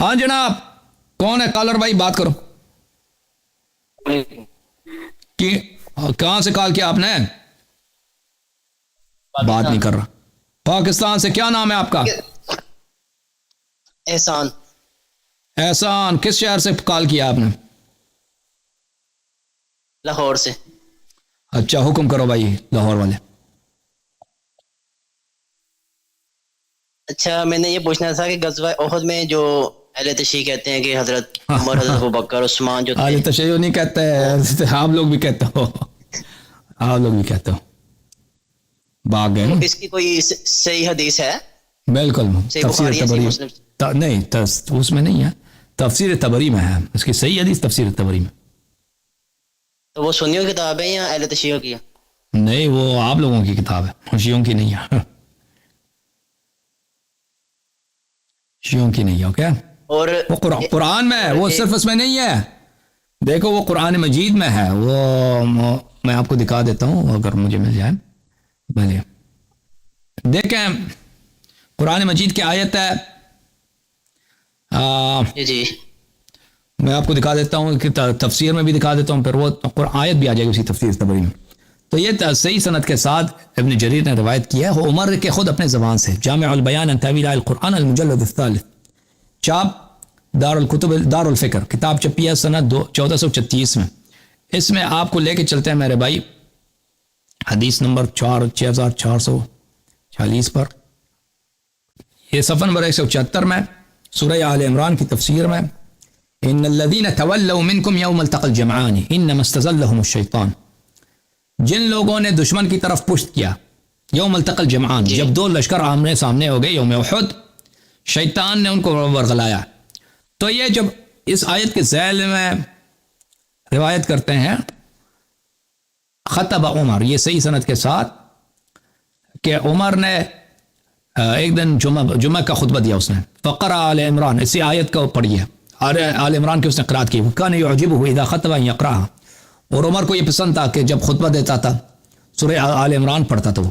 ہاں جناب، کون ہے کالر بھائی؟ بات کرو کہ کہاں سے کال کیا آپ نے؟ بات نہیں کر رہا۔ پاکستان سے، کیا نام ہے آپ کا؟ احسان۔ احسان، کس شہر سے کال کیا آپ نے؟ لاہور سے۔ اچھا، حکم کرو بھائی لاہور والے۔ اچھا، میں نے یہ پوچھنا تھا کہ غزوہ احد میں جو اہل تشیع کہتے ہیں کہ حضرت عمر، حضرت ابوبکر، عثمان جو تھے، آل تشیع نہیں کہتے ہیں، آپ لوگ بھی کہتے ہو، آپ لوگ بھی کہتے ہو، بھاگ گئے تو نا۔ اس کی کوئی صحیح حدیث ہے؟ بالکل، صحیح تفسیر بخاری ہے، صحیح طبری مسلم؟ نہیں، اس میں نہیں ہے، تفسیر طبری میں ہے اس کی صحیح حدیث، تفسیر طبری میں۔ تو وہ سنیوں کی کتاب ہے یا اہل تشیع کی ہے؟ نہیں، وہ آپ لوگوں کی کتاب ہے، شیعوں کی نہیں ہے، شیعوں کی نہیں ہے۔ اوکے، اور وہ قرآن میں ہے، وہ صرف اس میں نہیں ہے، دیکھو وہ قرآن مجید میں ہے، وہ میں آپ کو دکھا دیتا ہوں اگر مجھے مل جائے۔ بھلے دیکھیں، قرآن مجید کی آیت ہے، جی میں آپ کو دکھا دیتا ہوں کہ تفسیر میں بھی دکھا دیتا ہوں، پھر وہ آیت بھی آ جائے گی اسی تفسیر طبری میں۔ تو یہ صحیح سند کے ساتھ ابن جریر نے روایت کیا ہے، وہ عمر کے خود اپنے زبان سے، جامع البیان عن تاویل القرآن المجلد الثالث، چاپ دار الکتب دار الفکر، کتاب چھپی ہے سنہ 1436 میں۔ اس میں آپ کو لے کے چلتے ہیں میرے بھائی حدیث نمبر 6440 پر، یہ صفحہ نمبر 174 میں، سورہ آل عمران کی تفسیر میں، ان الذين تولوا منكم يوم التقى الجمعان انما استزلهم الشيطان، جن لوگوں نے دشمن کی طرف پشت کیا، یوم التقى الجمعان، جب دو لشکر آمنے سامنے ہو گئے یوم احد، شیطان نے ان کو ورغلایا۔ تو یہ جب اس آیت کے ذیل میں روایت کرتے ہیں خطب عمر، یہ صحیح سند کے ساتھ کہ عمر نے ایک دن جمعہ کا خطبہ دیا، اس نے فقرأ آل عمران، اسی آیت کو پڑھی ہے، آل عمران کی اس نے قرات کی، وَكَانَ يُعْجِبُهُ إِذَا خَطَبَ أَن يَقْرَأَهَا، اور عمر کو یہ پسند تھا کہ جب خطبہ دیتا تھا سورہ آل عمران پڑھتا تھا وہ۔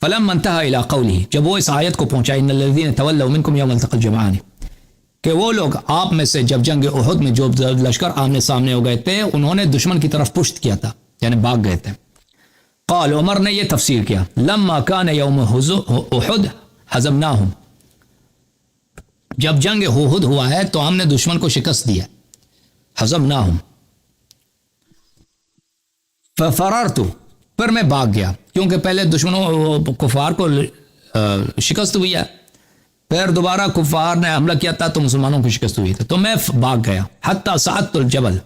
فَلَمَّا انْتَهَى إِلَىٰ قَوْلِهِ، جب وہ اس آیت کو پہنچا إِنَّ الَّذِينَ تَوَلَّوْا مِنْكُمْ يَوْمَ الْتَقَى الْجَمْعَانِ، کہ وہ لوگ آپ میں سے جب جنگ احد میں جو لشکر آمنے سامنے ہو گئے تھے، انہوں نے دشمن کی طرف پشت کیا تھا، یعنی بھاگ گئے تھے۔ قال، عمر نے یہ تفسیر کیا، لما کان یوم احد ہزمناہم، جب جنگ احد ہوا ہے تو ہم نے دشمن کو شکست دیا، ہزمناہم، ففررت، پھر میں بھاگ گیا، کیونکہ پہلے دشمنوں کفار کو شکست ہوئی ہے، پھر دوبارہ کفار نے حملہ کیا تھا تو مسلمانوں کو شکست ہوئی تھی، تو میں بھاگ گیا، حتی صعدت الجبل،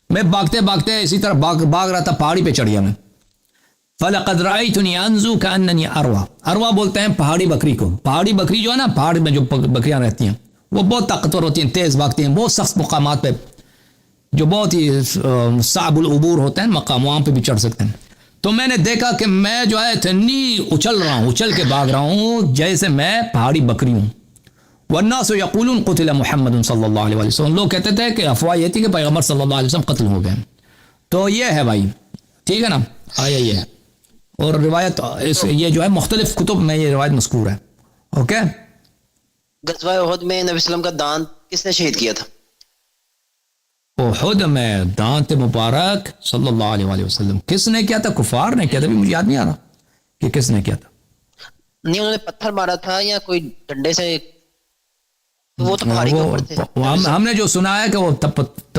میں باگتے باگتے اسی طرح بھاگ رہا تھا، پہاڑی پہ چڑھ گیا میں۔ فَلَقَدْ رَأَيْتُنِي أَنْزُو كَأَنَّنِي أَرْوَى، اروا بولتے ہیں پہاڑی بکری کو، پہاڑی بکری جو ہے نا، پہاڑ میں جو بکریاں رہتی ہیں وہ بہت طاقتور ہوتی ہیں، تیز بھاگتی ہیں، بہت سخت مقامات پہ جو بہت ہی صعب العبور ہوتے ہیں مقام، وہاں پہ بھی چڑھ سکتے ہیں۔ تو میں نے دیکھا کہ میں جو ہے اتنی اچھل رہا ہوں، اچھل کے بھاگ رہا ہوں جیسے میں پہاڑی بکری ہوں۔ وَالنَّاسُ يَقُولُونَ قُتِلَ مُحَمَّدٌ صلی اللہ علیہ وسلم، لوگ کہتے تھے کہ افواہ یہ تھی کہ پیغمبر صلی اللہ علیہ وسلم قتل ہو گئے۔ تو یہ ہے بھائی، ٹھیک ہے نا، آیا یہ ہے، اور روایت یہ جو ہے مختلف کتب میں یہ روایت مذکور ہے۔ اوکے، غزوہ احد میں نبی وسلم کا دانت کس نے شہید کیا تھا؟ احد میں دانت مبارک صلی اللہ علیہ وآلہ وسلم کس نے کیا تھا؟ کفار نے کیا تھا، بھی مجھے یاد نہیں آ رہا کہ کس نے کیا تھا۔ نہیں، انہوں نے پتھر مارا تھا یا کوئی ڈنڈے سے؟ وہ تو پہاڑی کے اوپر تھے۔ ہم نے جو سنا ہے کہ وہ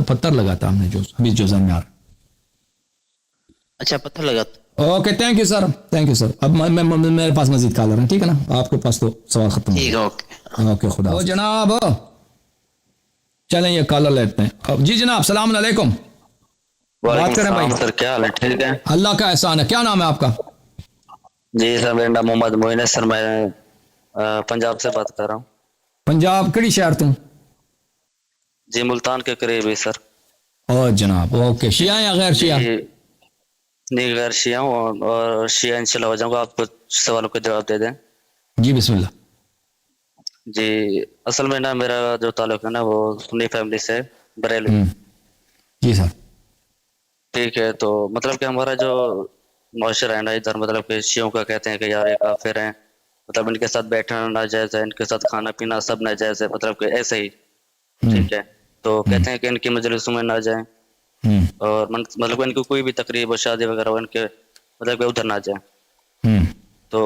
پتھر لگا تھا، ہم نے جو ابھی جو ذہن میں آ رہا۔ اچھا، پتھر لگا تھا۔ Okay, thank you sir, thank you sir. اب میرے پاس مزید کالر ہیں، ٹھیک ہے نا، آپ کے پاس تو سوال ختم ہو ٹھیک ہے، گیا۔ اوکے۔ اوکے، خدا حافظ۔ جناب چلیں یہ کالر لیتے ہیں۔ جی جناب، السلام علیکم، بات کریں بھائی۔ سر کیا حال ہے؟ ٹھیک ہے، اللہ کا احسان ہے، کیا نام ہے آپ کا؟ جی سر میرا نام محمد معین ہے سر، میں پنجاب سے بات کر رہا ہوں۔ پنجاب کڑی شہر تم؟ جی ملتان کے قریب ہی سر۔ او جناب، اوکے، شیعہ یا غیر شیعہ؟ نہیں، غیر شیعہ ہوں، اور شیعہ انشاءاللہ ہو جاؤں گا، آپ کو سوالوں کا جواب دے دیں۔ جی بسم اللہ۔ جی اصل میں نا میرا جو تعلق ہے نا وہ سنی فیملی سے، بریلوی۔ جی سر۔ ٹھیک ہے، تو مطلب کہ ہمارا جو معاشرہ ہے نا ادھر، مطلب کہ شیعوں کا کہتے ہیں کہ یار یہ کافر ہیں، مطلب ان کے ساتھ بیٹھنا ناجائز ہے، ان کے ساتھ کھانا پینا سب ناجائز ہے، مطلب کہ ایسے ہی ٹھیک ہے. تو کہتے ہیں کہ ان کی مجلسوں میں نہ جائیں، ہم، اور مطلب کہ ان کی کوئی بھی تقریب اور شادی وغیرہ ہو ان کے مطلب کہ ادھر نہ جائیں. ہم، تو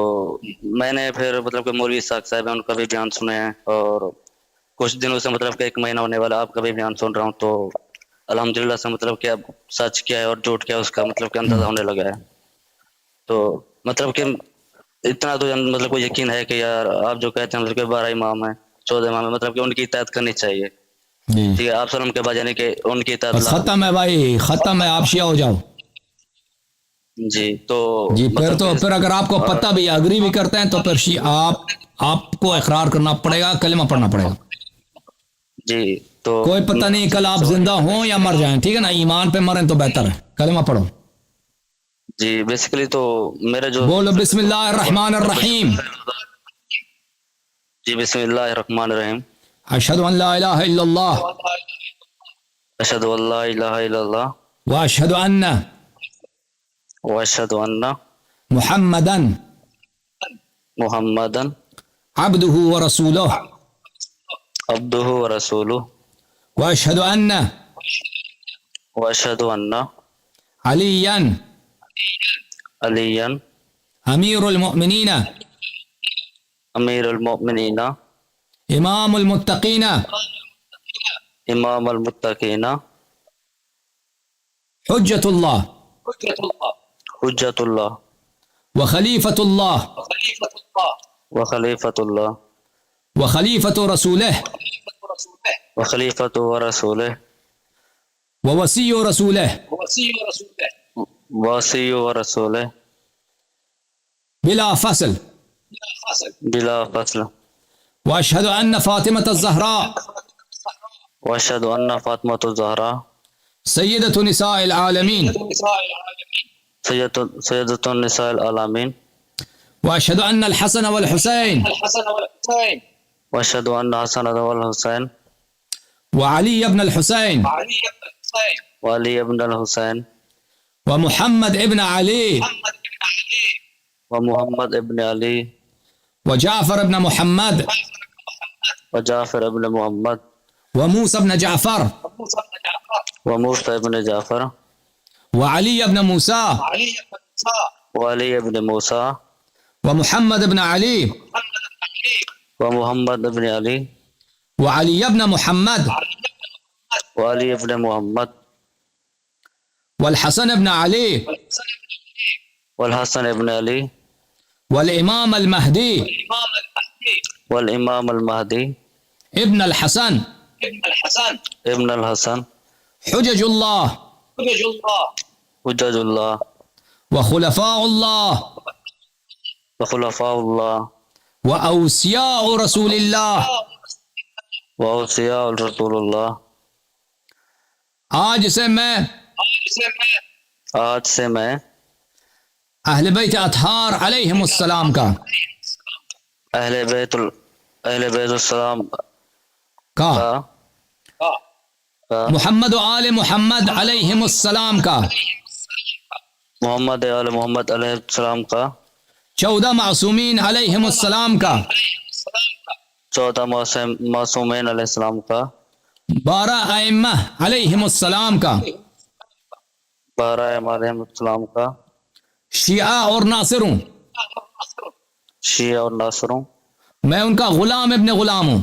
میں نے پھر مطلب کہ مولوی اسحاق صاحب ہیں ان کا بھی بیان سنے ہیں، اور کچھ دنوں سے مطلب کہ 1 مہینہ ہونے والا آپ کا بھی بیان سن رہا ہوں، تو الحمدللہ سے مطلب کہ اب سچ کیا ہے اور جھوٹ کیا ہے اس کا مطلب کہ اندازہ ہونے لگا ہے. تو مطلب کہ اتنا تو مطلب کو یقین ہے کہ یار آپ جو کہتے ہیں مطلب کہ 12 امام ہیں 14 امام ہیں، مطلب کہ ان کی اطاعت کرنی چاہیے. جی ٹھیک ہے، آپ سلم کے بعد یعنی کہ ان کی اطاعت بس ختم ہے بھائی، ختم ہے، آپ شیعہ ہو جاؤ. جی. تو جی مطلب کہ پھر اگر آپ کو پتہ بھی اگری بھی کرتے ہیں تو پھر آپ کو اقرار کرنا پڑے گا، کلمہ پڑھنا پڑے گا. جی. تو کوئی پتہ نہیں کل آپ زندہ ہوں یا مر جائیں، ٹھیک ہے نا، ایمان پہ مریں تو بہتر ہے. کلمہ پڑھو. جی بیسیکلی تو میرا جو بولو بسم اللہ الرحمن الرحیم. جی بسم اللہ الرحمن الرحیم. اشہد ان لا الہ الا اللہ اشہد ان لا الہ الا اللہ واشہد ان واشہد ان محمدا محمدا عبدہ ورسولہ عبدہ ورسولہ واشہد ان واشہد ان علیا علیا امیر المؤمنین امیر المؤمنین امام المتقین امام المتقین حجت اللہ حجت اللہ وخلیفۃ اللہ وخلیفۃ اللہ وخلیفۃ رسولہ وخلیفۃ ورسولہ ووصی رسولہ واسی ورسولہ بلا فصل بلا فصل واشہد ان فاطمۃ الزہراء واشہد ان فاطمۃ الزہراء سیدۃ نساء العالمین سیدۃ النساء العالمین واشہد ان الحسن والحسین واشہد ان حسن والحسین وعلی ابن الحسین وعلی ابن الحسین ومحمد ابن علی ومحمد ابن علی وجعفر ابن محمد وجعفر ابن محمد وموسى ابن جعفر وموسى ابن جعفر وعلي ابن موسى وعلی ابن موسیٰ ومحمد ابن علي ومحمد ابن علی وعلي ابن محمد وعلی ابن محمد والحسن ابن علي والحسن ابن علی والإمام المهدي والامام المہدی ابن الحسن ابن الحسن حجج الله حجج اللہ وخلفاء الله وخلفاء اللہ وأوصياء رسول الله. واوصیاء رسول اللہ. آج سے میں اہل بیت اطہار علیہم السلام کا اہل بیت السلام کا کا محمد و آل محمد علیہم السلام کا محمد آل محمد علیہ السلام کا 14 معصومین علیہم السلام کا 14 معصومین علیہ السلام کا 12 ائمہ علیہم السلام کا 12 امام علیہ السلام کا شیعہ اور ناصروں شیعہ اور ناصروں. میں ان کا غلام ابن غلام ہوں.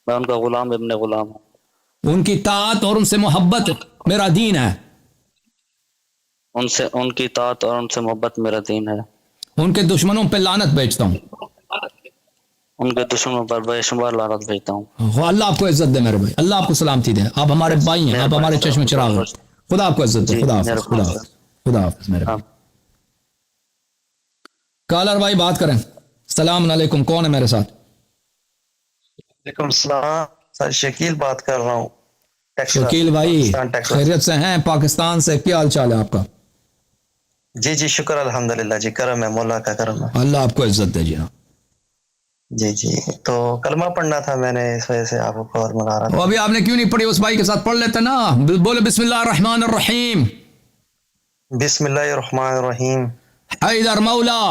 میں ان کا غلام ابن غلام ہوں. ان کی طاعت اور ان سے محبت میرا دین ہے. ان کی اطاعت اور ان سے محبت میرا دین ہے. ان کے دشمنوں پہ لعنت بیچتا ہوں. ان کے دشمنوں پر بے شمار لعنت بھیجتا ہوں. اللہ آپ کو عزت دے میرے بھائی، اللہ آپ کو سلامتی دے. آپ ہمارے بھائی ہیں، آپ ہمارے چشم چراغ ہیں. خدا آپ کو عزت دے. خدا حافظ. خدا حافظ. خدا حافظ میرے بھائی. کالر بھائی بات کریں. السلام علیکم. کون ہے میرے ساتھ؟ وعلیکم السلام. سر شکیل بات کر رہا ہوں. شکیل بھائی خیریت سے ہیں؟ پاکستان سے کیا حال چال ہے آپ کا؟ جی جی شکر الحمدللہ جی، کرم ہے، مولا کا کرم ہے. اللہ آپ کو عزت دے جی. جی جی تو کلمہ پڑھنا تھا میں نے، اس وجہ سے آپ کو کال ملا رہا وہ تھا. ابھی آپ نے کیوں نہیں پڑھی؟ اس بھائی کے ساتھ پڑھ لیتے نا. بولے بسم اللہ الرحمن الرحیم. بسم اللہ الرحمن الرحیم. حیدر مولا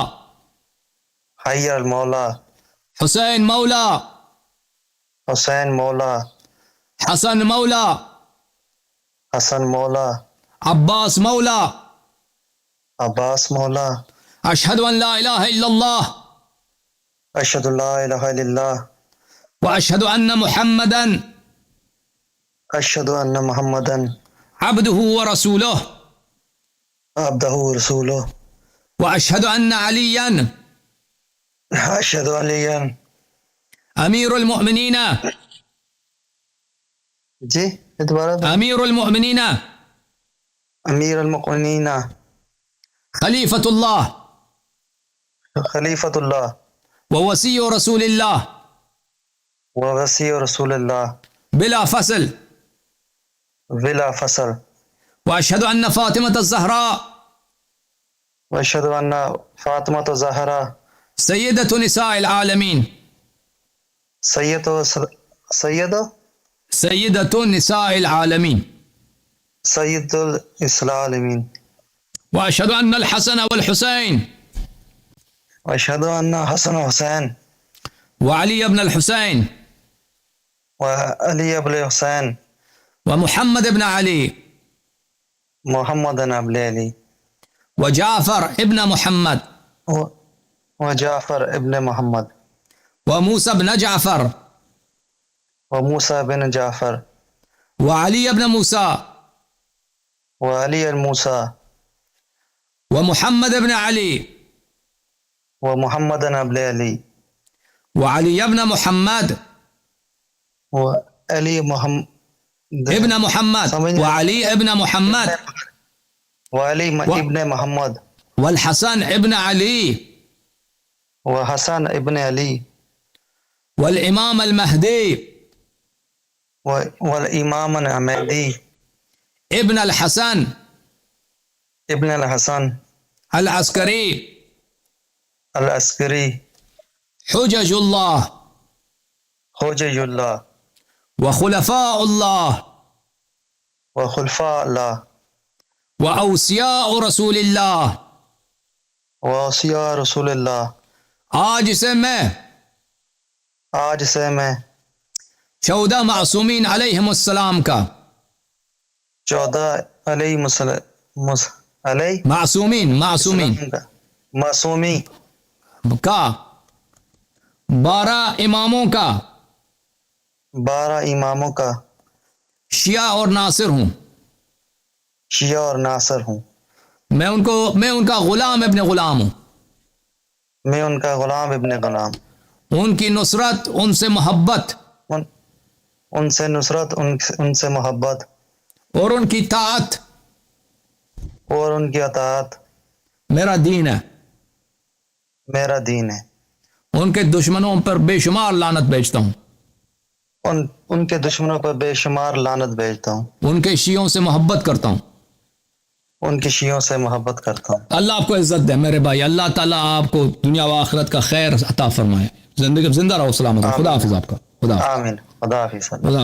حی المولا حسین مولا، حسین مولا حسن مولا، حسن مولا عباس مولا. عباس مولا اشہد ان لا الہ الا اللہ اشہد لا الہ الا اللہ واشہد ان محمدا اشہد ان محمدن عبدہ ورسولہ عبدہ رسولہ واشہد ان علیا اشہد علیہ امیر المؤمنین جی دوبارہ امیر المؤمنین امیر المؤمنین خلیفۃ اللہ خلیفۃ اللہ ووسی رسول اللہ ووسی رسول اللہ بلا فصل بلا فصل واشہد ان فاطمۃ الزہراء واشہد ان فاطمۃ الزہرا سیدۃ نساء العالمین سید سیدۃ نساء العالمین سید العالمین واشہد ان الحسن والحسین واشہد ان حسن حسین وعلی ابن الحسین وعلی ابن حسین ومحمد ابن علی محمد ابن علی وجعفر ابن محمد وجعفر ابن محمد وموسى بن جعفر وموسى بن جعفر وعلي بن موسى وعلي الموسى ومحمد بن علي ومحمد بن علي وعلي بن محمد وعلي محمد ابن محمد وعلي ابن محمد وعلي ابن محمد والحسن ابن علي وحسن ابن علي والإمام المهدي والإمام المهدي ابن الحسن ابن الحسن العسكري العسكري حجج الله حجج الله وخلفاء الله وخلفاء الله وأوصياء رسول الله. وأوصياء رسول اللہ. آج سے میں 14 معصومین علیہم السلام کا 14 علیہ معصومی کا 12 اماموں کا 12 اماموں کا شیعہ اور ناصر ہوں. شیعہ اور ناصر ہوں. میں ان کا غلام ابن غلام ہوں. میں ان کا غلام ابن غلام. ان کی نصرت، ان سے محبت، ان سے نصرت، ان سے محبت اور ان کی طاعت اور ان کی اطاعت میرا دین ہے. میرا دین ہے. ان کے دشمنوں پر بے شمار لعنت بھیجتا ہوں. ان کے دشمنوں پر بے شمار لعنت بھیجتا ہوں. ان کے شیعوں سے محبت کرتا ہوں. ان کی شیعوں سے محبت کرتا ہوں. اللہ آپ کو عزت دے میرے بھائی. اللہ تعالیٰ آپ کو دنیا و آخرت کا خیر عطا فرمائے. زندہ رہو سلامت. خدا حافظ آپ کا. خدا آمین. خدا حافظ. خدا